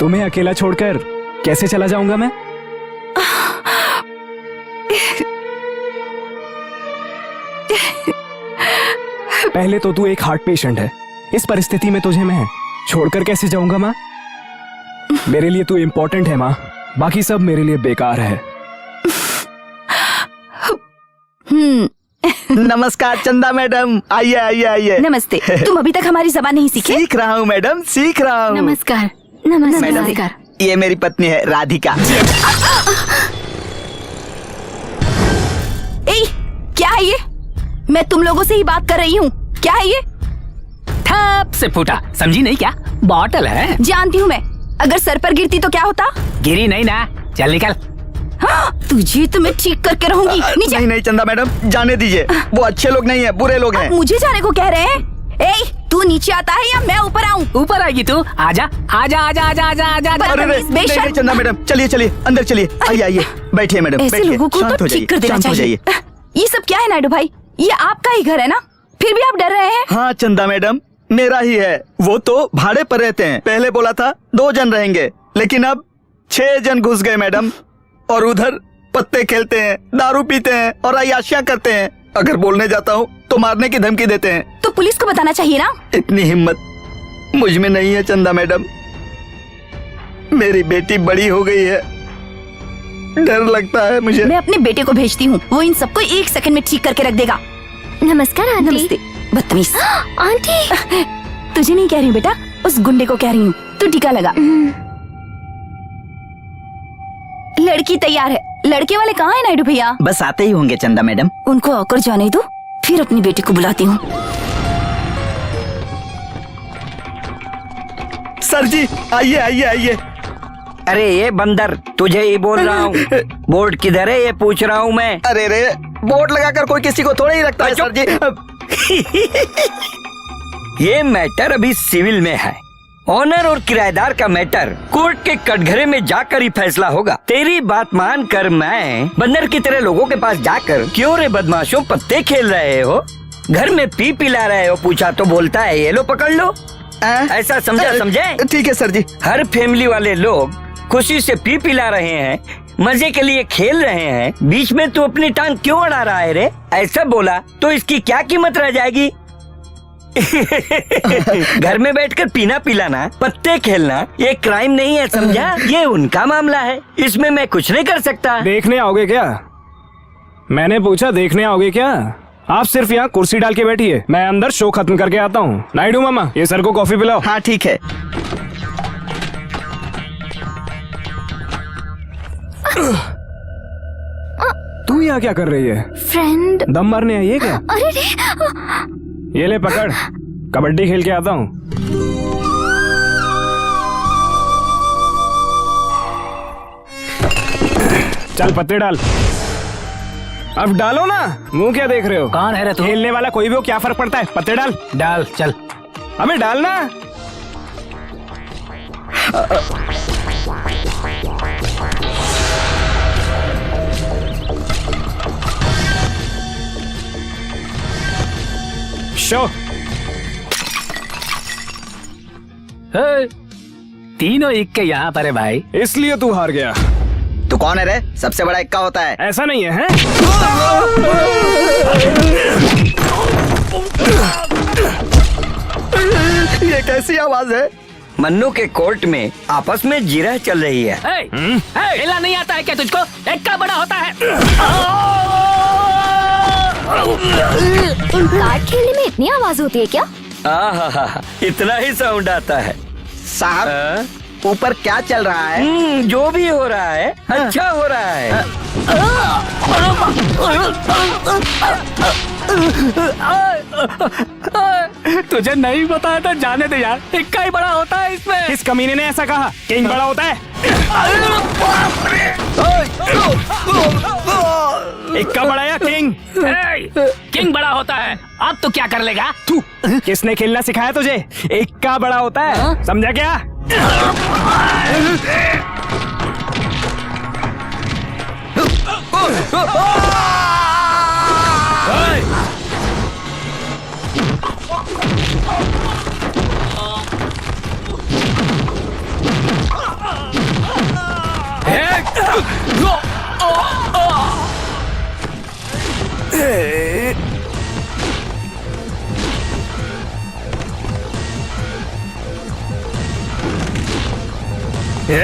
तुम्हें अकेला छोड़कर कैसे चला जाऊंगा मैं? पहले तो तू एक हार्ट पेशेंट है। इस परिस्थिति में तुझे मैं छोड़कर कैसे जाऊंगा माँ? मेरे लिए तू इम्पोर्टेंट है माँ, बाकी सब मेरे लिए बेकार है। नमस्कार चंदा मैडम, आइए आइए आइए। नमस्ते। तुम अभी तक हमारी जबान नहीं सीखे? सीख रहा हूँ मैडम, सीख रहा हूँ। नमस्कार। मैडम, ये मेरी पत्नी है राधिका। ए, क्या है ये? मैं तुम लोगों से ही बात कर रही हूँ। क्या है ये? ठप से फूटा, समझी नहीं क्या? बॉटल है। जानती हूँ मैं, अगर सर पर गिरती तो क्या होता? गिरी नहीं ना, चल निकल। हाँ, तुझे तो मैं ठीक करके रहूंगी। नीचे। नहीं नहीं चंदा मैडम, जाने दीजिए। वो अच्छे लोग नहीं है, बुरे लोग हैं। मुझे जाने को कह रहे हैं? ए, तू नीचे आता है या मैं ऊपर आऊँ? ऊपर आएगी तू, आजा आजा आजा आजा आजा आजा। अरे नहीं चंदा मैडम, चलिए चलिए अंदर चलिए। आइए आइए, बैठिए मैडम, ऐसे लोगों को तो ठीक कर देना चाहिए। ये सब क्या है नायडू भाई? ये आपका ही घर है ना, फिर भी आप डर रहे हैं? हाँ चंदा मैडम, मेरा ही है। वो तो भाड़े पर रहते हैं। पहले बोला था 2 जन रहेंगे, लेकिन अब 6 जन घुस गए मैडम। और उधर पत्ते खेलते हैं, दारू पीते हैं और अय्याशियां करते हैं। अगर बोलने जाता हूँ तो मारने की धमकी देते हैं। तो पुलिस को बताना चाहिए ना। इतनी हिम्मत मुझ में नहीं है चंदा मैडम। मेरी बेटी बड़ी हो गई है, डर लगता है मुझे। मैं अपने बेटे को भेजती हूँ, वो इन सबको 1 सेकंड में ठीक करके रख देगा। नमस्कार आंटी। नमस्ते। बदतमीज। आंटी, तुझे नहीं कह रही हूँ बेटा, उस गुंडे को कह रही हूँ। तू टीका लगा। लड़की तैयार है। लड़के वाले कहाँ है नायडू भैया? बस आते ही होंगे चंदा मैडम। उनको आकर जाने दो, फिर अपनी बेटी को बुलाती हूँ। सर जी आइए आइए आइए। अरे ये बंदर, तुझे ही बोल रहा हूँ। बोर्ड किधर है ये पूछ रहा हूँ मैं। अरे रे, बोर्ड लगाकर कोई किसी को थोड़ा ही रखता है सर जी। ये मैटर अभी सिविल में है। ऑनर और किराएदार का मैटर कोर्ट के कटघरे में जाकर ही फैसला होगा। तेरी बात मानकर मैं बंदर की तरह लोगों के पास जाकर, क्यों रे बदमाशों पत्ते खेल रहे हो, घर में पी पिला रहे हो, पूछा तो बोलता है ये लो पकड़ लो। ऐसा समझा? समझे? ठीक है सर जी। हर फैमिली वाले लोग खुशी से पी पिला रहे हैं, मजे के लिए खेल रहे हैं, बीच में तू अपनी टांग क्यों अड़ा रहा है रे? ऐसा बोला तो इसकी क्या कीमत रह जाएगी? घर में बैठकर पीना पिलाना, पत्ते खेलना ये क्राइम नहीं है, समझा? ये उनका मामला है, इसमें मैं कुछ नहीं कर सकता। देखने आओगे क्या? मैंने पूछा देखने आओगे क्या? आप सिर्फ यहाँ कुर्सी डाल के बैठिए, मैं अंदर शो खत्म करके आता हूँ। नायडू मामा, ये सर को कॉफी पिलाओ। हाँ ठीक है। तू यहाँ क्या कर रही है? फ्रेंड। दम मारने आई है क्या? अरे रे, ये ले पकड़, कबड्डी खेल के आता हूँ। चल पत्ते डाल। अब डालो ना, मुंह क्या देख रहे हो? कौन है रे तू? खेलने वाला कोई भी हो, क्या फर्क पड़ता है? पत्ते डाल। डाल चल। अबे डालना। शो। तीनों इक्के यहाँ पर है भाई। इसलिए तू हार गया। तू कौन है रे? सबसे बड़ा इक्का होता है। ऐसा नहीं है, हैं? ये कैसी आवाज है? मन्नू के कोर्ट में आपस में जिरह चल रही है। खेलना नहीं आता है क्या तुझको? इक्का बड़ा होता है। कार्ड खेलने में इतनी आवाज होती है क्या? इतना ही साउंड आता है। साहब, ऊपर क्या चल रहा है? जो भी हो रहा है अच्छा हो रहा है। तुझे नहीं बताया था, जाने दे यार, इक्का ही बड़ा होता है इसमें। किस कमीने ने ऐसा कहा? किंग बड़ा होता है। इक्का बड़ा या किंग? किंग बड़ा होता है। अब तो क्या कर लेगा तू? किसने खेलना सिखाया तुझे? इक्का बड़ा होता है, समझा क्या? ये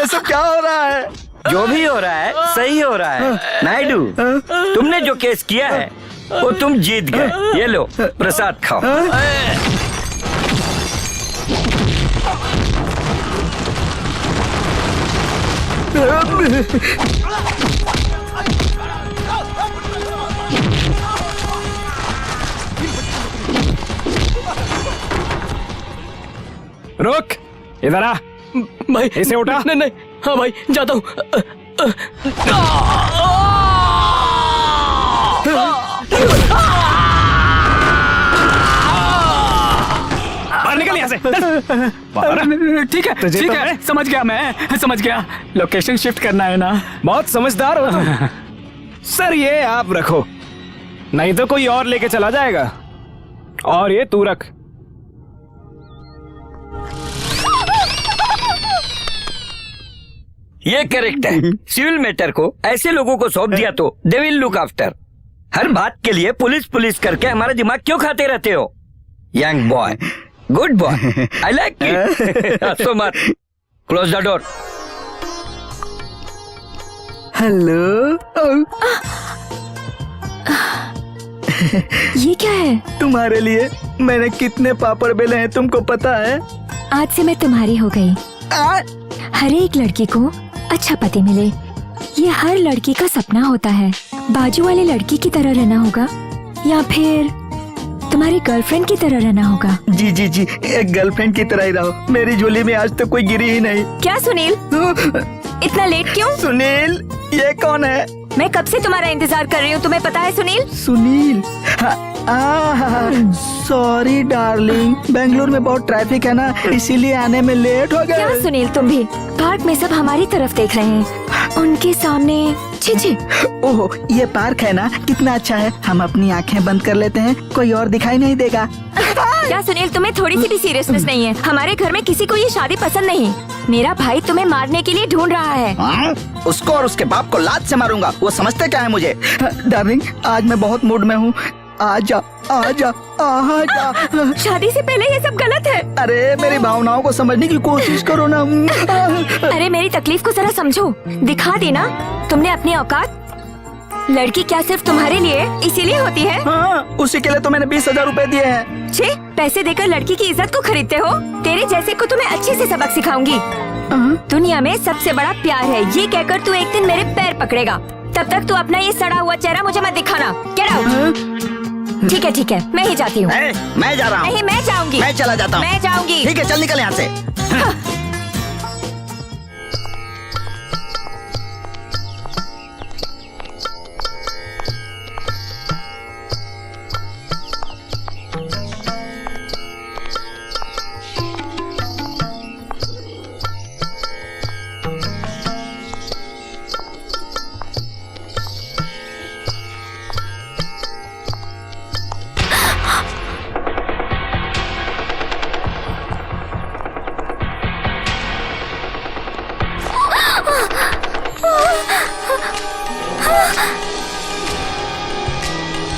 सब क्या हो रहा है? जो भी हो रहा है सही हो रहा है। नायडू, तुमने जो केस किया है वो तुम जीत गए। ये लो प्रसाद खाओ। रुक, इधर आ। भाई इसे उठा। नहीं नहीं, हाँ भाई जाता हूँ। बाहर निकल यहाँ से। बाहर। ठीक है तुझे ठीक तो है, मैं- समझ गया, मैं समझ गया। लोकेशन शिफ्ट करना है ना। बहुत समझदार हो तुम। सर ये आप रखो, नहीं तो कोई और लेके चला जाएगा। और ये तू रख। ये करेक्ट है। सिविल मैटर को ऐसे लोगों को सौंप दिया तो दे विल लुक आफ्टर। हर बात के लिए पुलिस पुलिस करके हमारा दिमाग क्यों खाते रहते हो? Young boy, good boy, I like it. हंसो मत, क्लोज द डोर। हेलो, ये क्या है? तुम्हारे लिए मैंने कितने पापड़ बेले हैं तुमको पता है? आज से मैं तुम्हारी हो गई। आ, हर एक लड़की को अच्छा पति मिले, ये हर लड़की का सपना होता है। बाजू वाली लड़की की तरह रहना होगा या फिर तुम्हारी गर्लफ्रेंड की तरह रहना होगा? जी जी जी, एक गर्लफ्रेंड की तरह ही रहो। मेरी झोली में आज तक कोई गिरी ही नहीं। क्या सुनील, इतना लेट क्यों? सुनील, ये कौन है? मैं कब से तुम्हारा इंतजार कर रही हूँ, तुम्हें पता है सुनील? सुनील, सॉरी डार्लिंग, बेंगलुरु में बहुत ट्रैफिक है ना, इसीलिए आने में लेट हो क्या गया। सुनील, तुम भी पार्क में सब हमारी तरफ देख रहे हैं, उनके सामने छी छी। ओहो, ये पार्क है ना, कितना अच्छा है। हम अपनी आंखें बंद कर लेते हैं, कोई और दिखाई नहीं देगा। क्या सुनील, तुम्हें थोड़ी सी भी सीरियसनेस नहीं है? हमारे घर में किसी को ये शादी पसंद नहीं। मेरा भाई तुम्हें मारने के लिए ढूंढ रहा है। उसको और उसके बाप को लात से मारूंगा। वो समझते क्या है मुझे? डार्लिंग, आज मैं बहुत मूड में हूँ। आजा आजा आजा। शादी से पहले ये सब गलत है। अरे मेरी भावनाओं को समझने की कोशिश करो ना। अरे मेरी तकलीफ को जरा समझो, दिखा दी ना तुमने अपनी औकात। लड़की क्या सिर्फ तुम्हारे लिए इसीलिए होती है? हाँ, उसी के लिए तो मैंने 20,000 रुपए दिए हैं। छे, पैसे देकर लड़की की इज्जत को खरीदते हो? तेरे जैसे को तुम्हें अच्छे से सबक सिखाऊंगी। दुनिया में सबसे बड़ा प्यार है, ये कहकर तू एक दिन मेरे पैर पकड़ेगा। तब तक तू अपना ये सड़ा हुआ चेहरा मुझे मत दिखाना। Get out. ठीक है, मैं ही जाती हूँ। मैं जा रहा हूँ। नहीं, मैं जाऊंगी। मैं चला जाता हूँ। मैं जाऊंगी। ठीक है, चल निकल यहाँ से।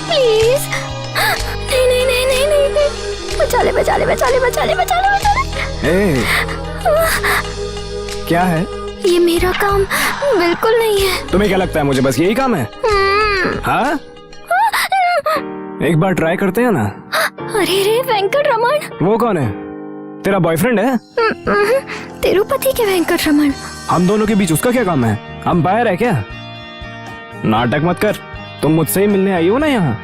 प्लीज, नहीं, बचा ले। ए, क्या है? ये मेरा काम बिल्कुल नहीं है। तुम्हें क्या लगता है मुझे बस यही काम है? हाँ, एक बार ट्राई करते हैं ना। अरे रे वेंकट रमन। वो कौन है? तेरा बॉयफ्रेंड है? तिरुपति के वेंकट रमन। हम दोनों के बीच उसका क्या काम है? अंपायर है क्या? नाटक मत कर, तुम मुझसे ही मिलने आई हो ना यहाँ?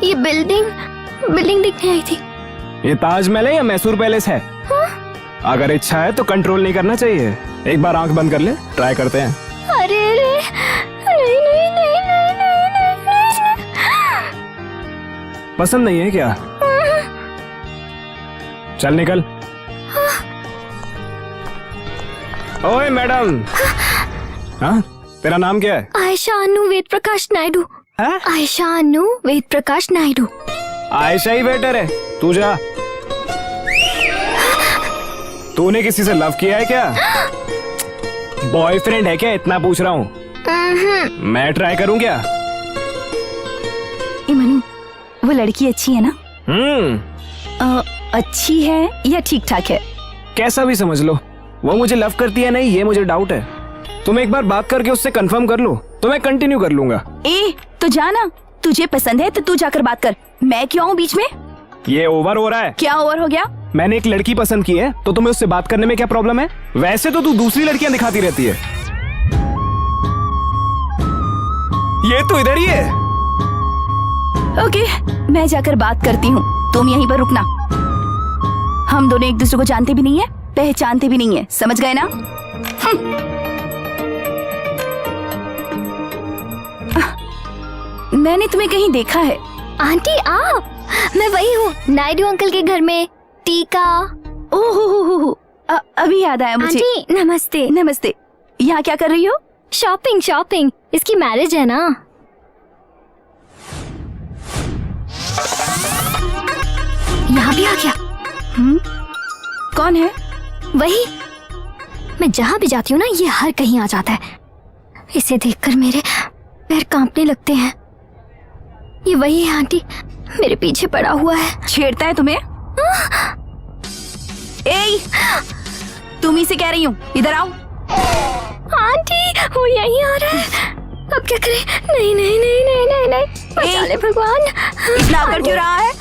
ये बिल्डिंग देखने आई थी। ये ताजमहल है या मैसूर पैलेस है? अगर इच्छा है तो कंट्रोल नहीं करना चाहिए। एक बार आंख बंद कर ले, ट्राई करते हैं। अरे रे, नहीं। पसंद नहीं है क्या? चल निकल। ओए मैडम। हाँ, तेरा नाम क्या है? आयशा अनु वेद प्रकाश नायडू। हाँ? आयशा अनु वेद प्रकाश नायडू। आयशा ही बेटर है, तू जा। तूने किसी से लव किया है क्या? बॉयफ्रेंड है क्या, इतना पूछ रहा हूँ। मैं ट्राई करूँ क्या? ए मनु, वो लड़की अच्छी है ना? हम्म, अच्छी है या ठीक ठाक है? कैसा भी समझ लो। वो मुझे लव करती है नहीं, ये मुझे डाउट है। तुम एक बार बात करके उससे कंफर्म कर लो तो मैं कंटिन्यू कर लूंगा। ए तो जाना, तुझे पसंद है तो तू जाकर बात कर, मैं क्यों हूँ बीच में? ये ओवर हो रहा है। क्या ओवर हो गया? मैंने एक लड़की पसंद की है तो तुम्हें उससे बात करने में क्या प्रॉब्लम है? वैसे तो तू दूसरी लड़कियां दिखाती रहती है। ये तो इधर ही है। ओके, मैं जाकर बात करती हूँ, तुम यहीं पर रुकना। हम दोनों एक दूसरे को जानते भी नहीं है, पहचानते भी नहीं है, समझ गए ना? मैंने तुम्हें कहीं देखा है। आंटी आप, मैं वही हूँ, नायडू अंकल के घर में टीका। ओहो, अभी याद आया मुझे। आंटी नमस्ते। नमस्ते। यहाँ क्या कर रही हो? शॉपिंग शॉपिंग, इसकी मैरिज है ना। यहाँ भी आ गया। कौन है? वही, मैं जहाँ भी जाती हूँ ना ये हर कहीं आ जाता है। इसे देखकर मेरे पैर कांपने लगते हैं। ये वही है आंटी, मेरे पीछे पड़ा हुआ है। छेड़ता है तुम्हें? ए, तुम ही से कह रही हूँ, इधर आओ। आंटी वो यहीं आ रहा है, अब क्या करें? नहीं नहीं नहीं नहीं नहीं नहीं, बचा ले भगवान। इतना कर क्यों रहा है?